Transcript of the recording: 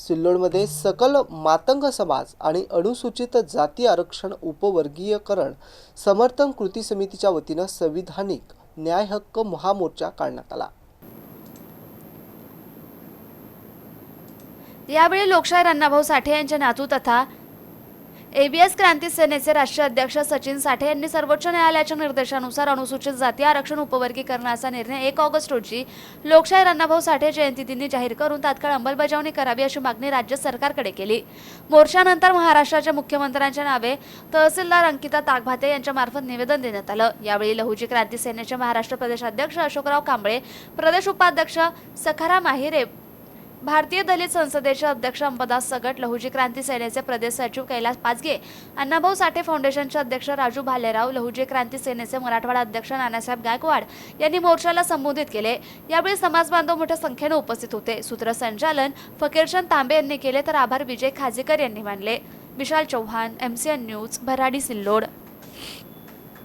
सिल्लोडमध्ये सकल मातंग समाज आणि अनुसूचित जाती आरक्षण उपवर्गीयकरण समर्थन कृती समितीच्या वतीनं संविधानिक न्याय हक्क महामोर्चा काढण्यात आला। यावेळी लोकशाहीर अण्णाभाऊ साठे यांचे नातू तथा एबीएस क्रांती सेनेचे राष्ट्रीय अध्यक्ष सचिन साठे यांनी सर्वोच्च न्यायालयाच्या निर्देशानुसार अनुसूचित जाती आरक्षण उपवर्गीकरणाचा निर्णय 1 ऑगस्ट रोजी लोकशाहीर अण्णाभाऊ साठे जयंतीदिनी जाहीर करून तात्काळ अंमलबजावणी करावी अशी मागणी राज्य सरकारकडे केली। मोर्चानंतर महाराष्ट्राच्या मुख्यमंत्र्यांच्या नावे तहसीलदार अंकिता ताकभाते यांच्या मार्फत निवेदन देण्यात आलं। यावेळी लहुजी क्रांती सेनेचे महाराष्ट्र प्रदेश अध्यक्ष अशोकराव कांबळे, प्रदेश उपाध्यक्ष सखाराम आहिरे, भारतीय दलित संसदेचे अध्यक्ष अंबादास सगट, लहुजी क्रांती सेनेचे प्रदेश सचिव कैलास पाचगे, अण्णाभाऊ साठे फाउंडेशनचे अध्यक्ष राजू भालेराव, लहुजी क्रांती सेनेचे मराठवाडा अध्यक्ष नानासाहेब गायकवाड यांनी मोर्चाला संबोधित केले। यावेळी समाजबांधव मोठ्या संख्येने उपस्थित होते। सूत्रसंचालन फकीरचंद तांबे यांनी केले तर आभार विजय खाजेकर यांनी मानले। विशाल चौहान, MCN न्यूज, भराडी, सिल्लोड।